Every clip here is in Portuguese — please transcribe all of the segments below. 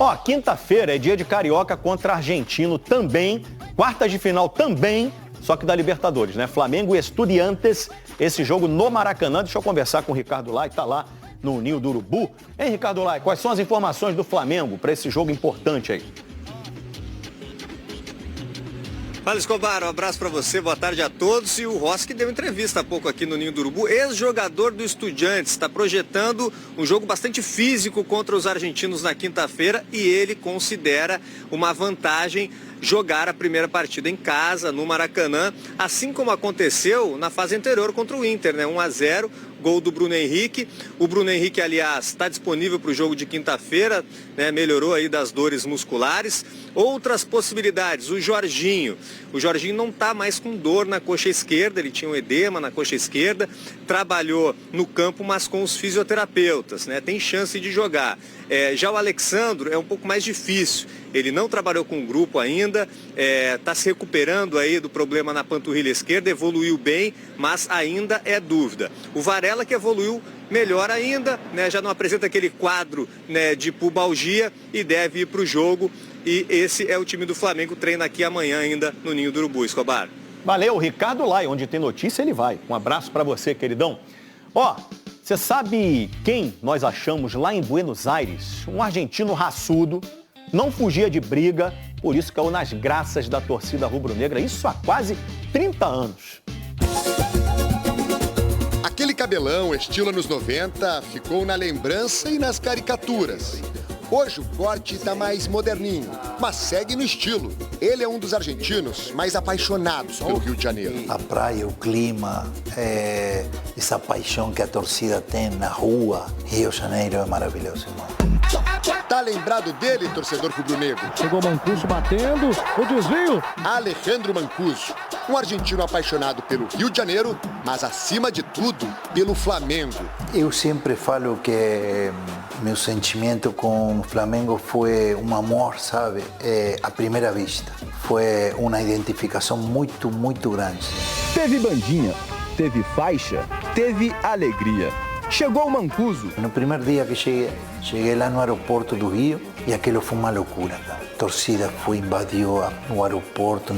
Ó, quinta-feira é dia de Carioca contra Argentino também, quartas de final também, só que da Libertadores, né? Flamengo e Estudiantes, esse jogo no Maracanã. Deixa eu conversar com o Ricardo Lai, tá lá no Ninho do Urubu. Hein, Ricardo Lai, quais são as informações do Flamengo para esse jogo importante aí? Fala, Escobar, um abraço para você, boa tarde a todos. E o Rossi que deu entrevista há pouco aqui no Ninho do Urubu, ex-jogador do Estudiantes, está projetando um jogo bastante físico contra os argentinos na quinta-feira e ele considera uma vantagem jogar a primeira partida em casa, no Maracanã, assim como aconteceu na fase anterior contra o Inter, né? 1-0, gol do Bruno Henrique. O Bruno Henrique, aliás, está disponível para o jogo de quinta-feira, né? Melhorou aí das dores musculares. Outras possibilidades, o Jorginho. O Jorginho não está mais com dor na coxa esquerda, ele tinha um edema na coxa esquerda, trabalhou no campo, mas com os fisioterapeutas, né? Tem chance de jogar. Já o Alexandro é um pouco mais difícil. Ele não trabalhou com o grupo ainda, está se recuperando aí do problema na panturrilha esquerda, evoluiu bem, mas ainda é dúvida. O Varela que evoluiu melhor ainda, né, já não apresenta aquele quadro, né, de pubalgia e deve ir para o jogo. E esse é o time do Flamengo, treina aqui amanhã ainda no Ninho do Urubu, Escobar. Valeu, Ricardo Lai, onde tem notícia ele vai. Um abraço para você, queridão. Ó, você sabe quem nós achamos lá em Buenos Aires? Um argentino raçudo, não fugia de briga, por isso caiu nas graças da torcida rubro-negra, isso há quase 30 anos. Aquele cabelão, estilo anos 90, ficou na lembrança e nas caricaturas. Hoje o corte está mais moderninho, mas segue no estilo. Ele é um dos argentinos mais apaixonados pelo Rio de Janeiro. A praia, o clima, essa paixão que a torcida tem na rua. Rio de Janeiro é maravilhoso, irmão. Tá lembrado dele, torcedor rubro-negro? Chegou Mancuso batendo, o desvio. Alejandro Mancuso, um argentino apaixonado pelo Rio de Janeiro, mas acima de tudo, pelo Flamengo. Eu sempre falo que meu sentimento com o Flamengo foi um amor, sabe? À primeira vista. Foi uma identificação muito, muito grande. Teve bandinha, teve faixa, teve alegria. Chegou o Mancuso. No primeiro dia que cheguei lá no aeroporto do Rio e aquilo foi uma loucura. A torcida invadiu o aeroporto,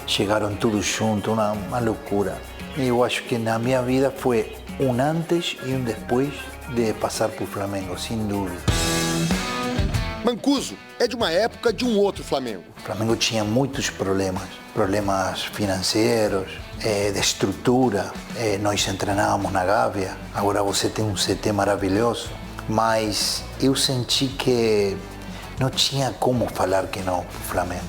chegaram todos juntos, uma loucura. E eu acho que na minha vida foi um antes e um depois de passar por Flamengo, sem dúvida. Mancuso é de uma época de um outro Flamengo. O Flamengo tinha muitos problemas financeiros, de estrutura. Nós treinávamos na Gávea, agora você tem um CT maravilhoso, mas eu senti que não tinha como falar que não para o Flamengo.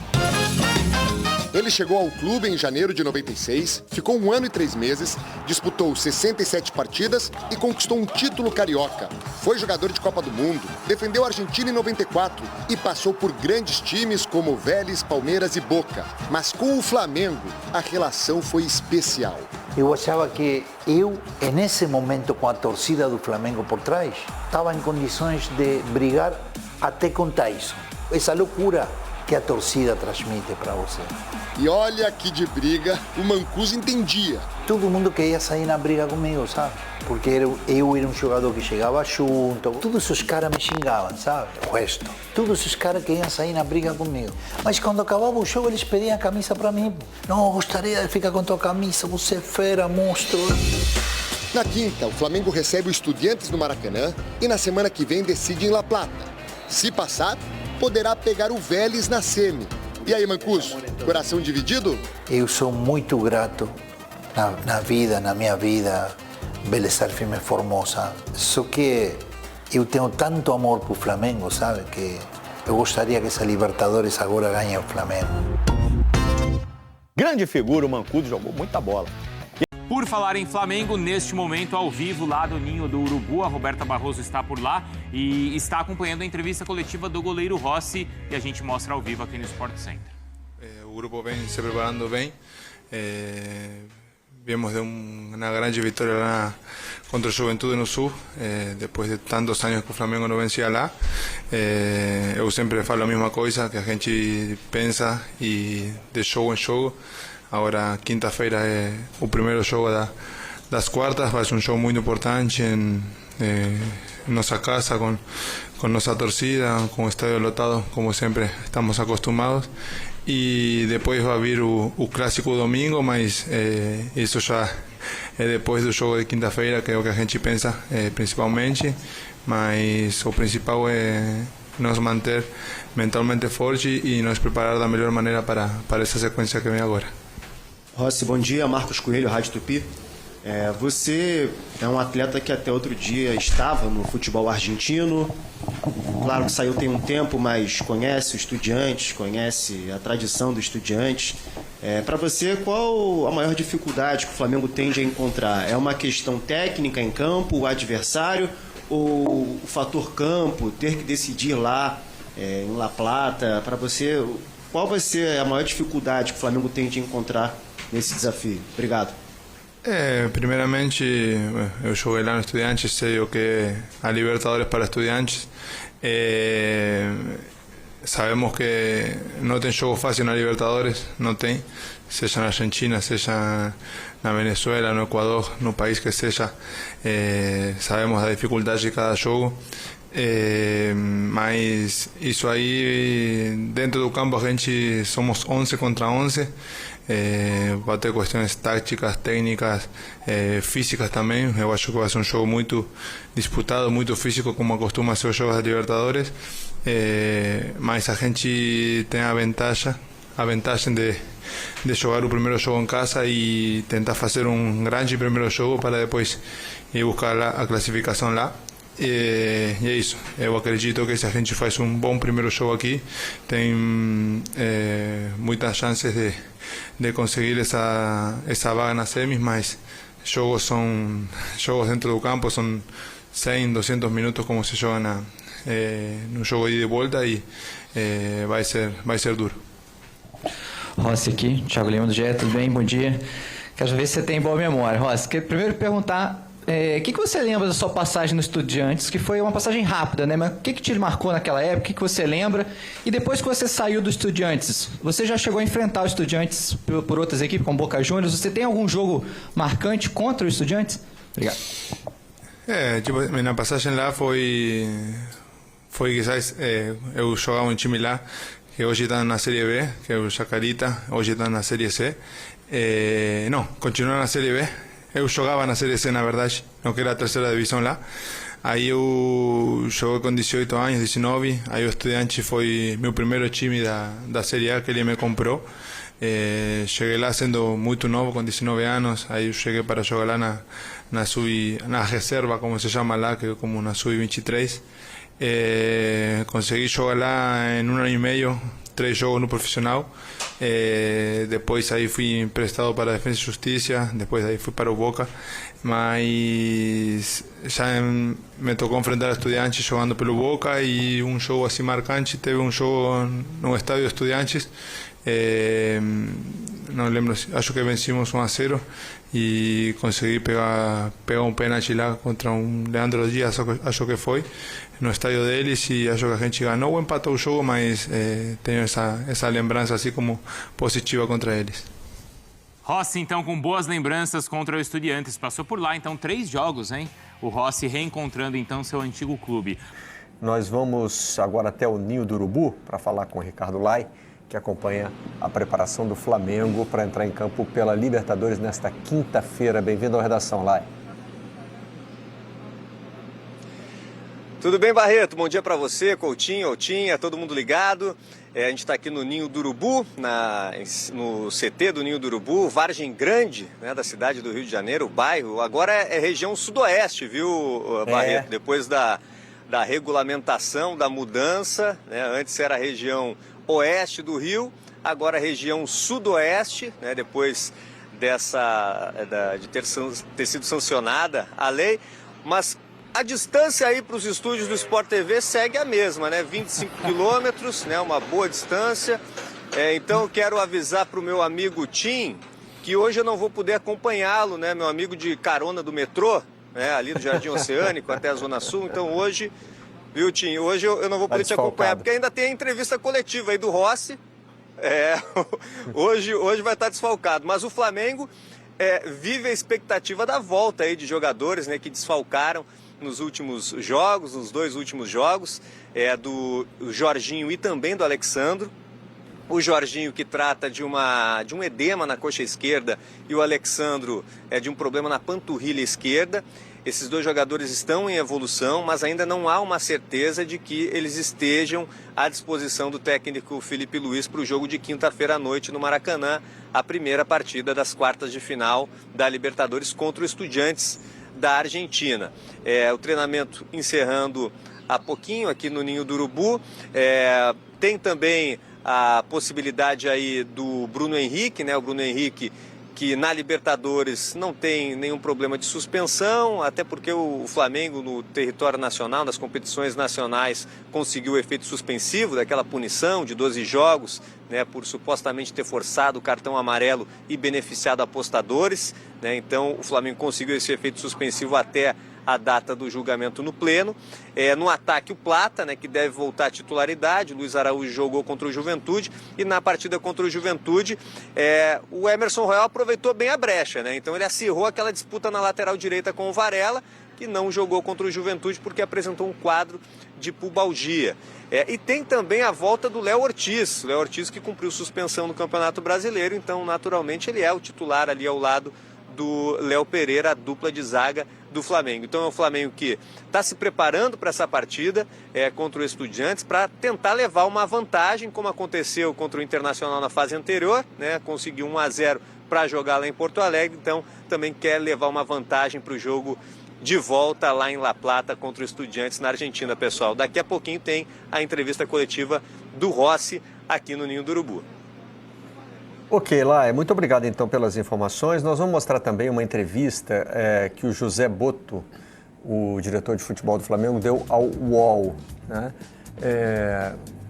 Ele chegou ao clube em janeiro de 96, ficou 1 ano e 3 meses, disputou 67 partidas e conquistou um título carioca. Foi jogador de Copa do Mundo, defendeu a Argentina em 94 e passou por grandes times como Vélez, Palmeiras e Boca. Mas com o Flamengo, a relação foi especial. Eu achava que nesse momento, com a torcida do Flamengo por trás, estava em condições de brigar até com Tyson. Essa loucura que a torcida transmite para você. E olha que de briga o Mancuso entendia. Todo mundo queria sair na briga comigo, sabe? Porque eu era um jogador que chegava junto. Todos os caras me xingavam, sabe? O resto. Todos os caras queriam sair na briga comigo. Mas quando acabava o jogo, eles pediam a camisa para mim. Não, gostaria de ficar com tua camisa, você é fera, monstro. Na quinta, o Flamengo recebe o Estudiantes no Maracanã e na semana que vem decide em La Plata. Se passar, poderá pegar o Vélez na semi. E aí, Mancuso, coração dividido? Eu sou muito grato na minha vida, Vélez Sarsfield Formosa. Só que eu tenho tanto amor por Flamengo, sabe? Que eu gostaria que essa Libertadores agora ganhe o Flamengo. Grande figura, o Mancuso jogou muita bola. Por falar em Flamengo, neste momento, ao vivo, lá do Ninho do Urubu, a Roberta Barroso está por lá e está acompanhando a entrevista coletiva do goleiro Rossi e a gente mostra ao vivo aqui no Sport Center. O grupo vem se preparando bem. Viemos de uma grande vitória lá contra o Juventude no Sul, depois de tantos anos que o Flamengo não vencia lá. Eu sempre falo a mesma coisa, que a gente pensa e de jogo em jogo. Agora, quinta-feira é o primeiro jogo das quartas, vai ser um jogo muito importante nuestra casa, con nuestra torcida, con el estadio lotado, como siempre estamos acostumbrados. E depois vai vir o clássico domingo, mas isso já é depois do jogo de quinta-feira, que é o que a gente pensa principalmente, mas o principal é nos manter mentalmente forte e nos preparar da melhor maneira para essa sequência que vem agora. Rossi, bom dia. Marcos Coelho, Rádio Tupi. Você é um atleta que até outro dia estava no futebol argentino. Claro que saiu tem um tempo, mas conhece o Estudiantes, conhece a tradição do Estudiantes. Para você, qual a maior dificuldade que o Flamengo tende a encontrar? É uma questão técnica em campo, o adversário, ou o fator campo, ter que decidir lá em La Plata? Para você, qual vai ser a maior dificuldade que o Flamengo tende a encontrar nesse desafio? Obrigado. Primeiramente, eu joguei lá no Estudiantes, sei o que é a Libertadores para Estudiantes. Sabemos que não tem jogo fácil na Libertadores, não tem, seja na Argentina, seja na Venezuela, no Equador, no país que seja. Sabemos da dificuldade de cada jogo. Mas isso aí, dentro do campo, a gente somos 11 contra 11. Vai ter questões táticas, técnicas, físicas também. Eu acho que vai ser um jogo muito disputado, muito físico, como costuma ser os jogos da Libertadores. Mas a gente tem a vantagem de jogar o primeiro jogo em casa e tentar fazer um grande primeiro jogo para depois ir buscar a classificação lá. E é isso, eu acredito que se a gente faz um bom primeiro jogo aqui, tem muitas chances de conseguir essa vaga nas semis, mas jogos dentro do campo, são 100, 200 minutos como se joga no jogo de ida e volta e vai ser duro. Rossi aqui, Thiago Lima do GE, tudo bem? Bom dia. Quero ver se você tem boa memória. Rossi, quero primeiro perguntar o que você lembra da sua passagem no Estudiantes, que foi uma passagem rápida, né? Mas o que te marcou naquela época, o que você lembra? E depois que você saiu do Estudiantes, você já chegou a enfrentar o Estudiantes por outras equipes, como Boca Juniors, você tem algum jogo marcante contra o Estudiantes? Obrigado. Minha passagem lá foi quizás, eu jogava um time lá, que hoje está na Série B, que é o Chacarita, hoje está na Série C. Não, continua na Série B. Eu jogava na Série C, na verdade, não que era a terceira divisão lá. Aí eu joguei com 18 anos, 19. Aí o Estudiantes foi meu primeiro time da Série A que ele me comprou. Cheguei lá sendo muito novo, com 19 anos. Aí eu cheguei para jogar lá na reserva, como se chama lá, que é como na sub-23. Consegui jogar lá em 1 ano e meio, 3 jogos no profissional. Depois aí fui emprestado para a Defensa e Justiça, depois aí fui para o Boca, mas já me tocou enfrentar Estudiantes jogando pelo Boca e um jogo assim marcante, teve um jogo no estádio Estudiantes, não lembro, acho que vencimos 1-0 e consegui pegar um pênalti lá contra um Leandro Dias, acho que foi, no estádio deles, e acho que a gente ganhou ou empatou o jogo, mas tenho essa lembrança assim como positiva contra eles. Rossi, então, com boas lembranças contra o Estudiantes. Passou por lá, então, 3 jogos, hein? O Rossi reencontrando, então, seu antigo clube. Nós vamos agora até o Ninho do Urubu para falar com o Ricardo Lai, que acompanha a preparação do Flamengo para entrar em campo pela Libertadores nesta quinta-feira. Bem-vindo à redação, Lai. Tudo bem, Barreto? Bom dia para você, Coutinho, Altinha, todo mundo ligado. A gente está aqui no Ninho do Urubu, no CT do Ninho do Urubu, Vargem Grande, né, da cidade do Rio de Janeiro, o bairro. Agora é região sudoeste, viu, Barreto? Depois da regulamentação, da mudança, né? Antes era a região oeste do Rio, agora a região sudoeste, né? Depois de ter sido sancionada a lei, mas a distância aí para os estúdios do Sport TV segue a mesma, né? 25 quilômetros, né? Uma boa distância. Então eu quero avisar para o meu amigo Tim que hoje eu não vou poder acompanhá-lo, né? Meu amigo de carona do metrô, né? Ali do Jardim Oceânico até a Zona Sul. Então hoje, viu, Tim? Hoje eu não vou poder te acompanhar, porque ainda tem a entrevista coletiva aí do Rossi. Hoje vai estar desfalcado. Mas o Flamengo vive a expectativa da volta aí de jogadores, né? Que desfalcaram nos últimos jogos, nos 2 últimos jogos, do Jorginho e também do Alexandro. O Jorginho que trata de um edema na coxa esquerda e o Alexandro de um problema na panturrilha esquerda. Esses 2 jogadores estão em evolução, mas ainda não há uma certeza de que eles estejam à disposição do técnico Felipe Luiz para o jogo de quinta-feira à noite no Maracanã, a primeira partida das quartas de final da Libertadores contra o Estudiantes da Argentina. O treinamento encerrando há pouquinho aqui no Ninho do Urubu. Tem também a possibilidade aí do Bruno Henrique, né? O Bruno Henrique que na Libertadores não tem nenhum problema de suspensão, até porque o Flamengo no território nacional, nas competições nacionais, conseguiu o efeito suspensivo daquela punição de 12 jogos, né, por supostamente ter forçado o cartão amarelo e beneficiado apostadores, né? Então o Flamengo conseguiu esse efeito suspensivo até a data do julgamento no pleno. No ataque o Plata, né, que deve voltar à titularidade. O Luiz Araújo jogou contra o Juventude e na partida contra o Juventude o Emerson Royal aproveitou bem a brecha, né? Então ele acirrou aquela disputa na lateral direita com o Varela, que não jogou contra o Juventude porque apresentou um quadro de pubalgia. E tem também a volta do Léo Ortiz. O Léo Ortiz que cumpriu suspensão no Campeonato Brasileiro, então naturalmente ele é o titular ali ao lado do Léo Pereira, a dupla de zaga do Flamengo. Então é o Flamengo que está se preparando para essa partida contra o Estudiantes para tentar levar uma vantagem, como aconteceu contra o Internacional na fase anterior, né? Conseguiu 1-0 para jogar lá em Porto Alegre, então também quer levar uma vantagem para o jogo de volta lá em La Plata contra o Estudiantes na Argentina, pessoal. Daqui a pouquinho tem a entrevista coletiva do Rossi aqui no Ninho do Urubu. Ok, Lai, muito obrigado então pelas informações. Nós vamos mostrar também uma entrevista que o José Boto, o diretor de futebol do Flamengo, deu ao UOL, né?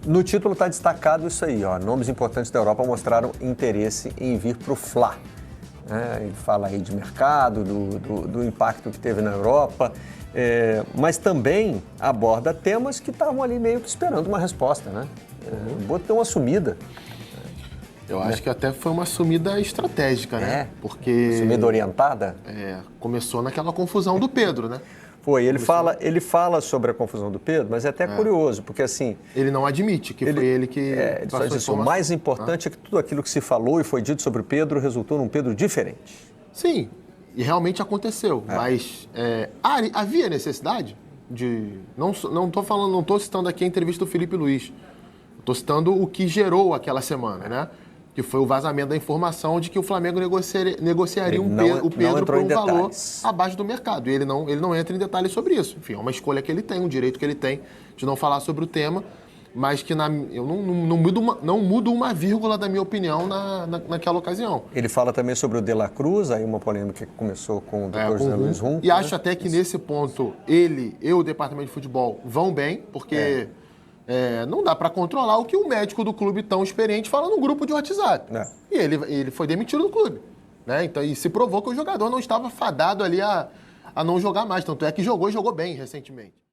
No título está destacado isso aí, ó, nomes importantes da Europa mostraram interesse em vir para o Fla. Ele fala aí de mercado, do impacto que teve na Europa, mas também aborda temas que estavam ali meio que esperando uma resposta, né? O Boto deu uma sumida. Eu acho que até foi uma sumida estratégica, né? Porque... Sumida orientada? Começou naquela confusão do Pedro, né? Foi, ele fala sobre a confusão do Pedro, mas é até curioso, porque assim... Ele não admite que foi ele que... Ele só diz, o mais importante é que tudo aquilo que se falou e foi dito sobre o Pedro resultou num Pedro diferente. Sim, e realmente aconteceu, mas havia necessidade de... Não estou citando aqui a entrevista do Felipe Luiz, estou citando o que gerou aquela semana, né? Que foi o vazamento da informação de que o Flamengo negociaria o Pedro por um valor abaixo do mercado. E ele não entra em detalhes sobre isso. Enfim, é uma escolha que ele tem, um direito que ele tem de não falar sobre o tema, mas que eu não mudo uma vírgula da minha opinião naquela ocasião. Ele fala também sobre o De La Cruz, aí uma polêmica que começou com o Dr. José Luiz Rum. E acho até que nesse ponto e o departamento de futebol vão bem, porque... não dá para controlar o que um médico do clube tão experiente fala no grupo de WhatsApp. E ele foi demitido do clube. Né? Então, e se provou que o jogador não estava fadado ali a não jogar mais. Tanto é que jogou bem recentemente.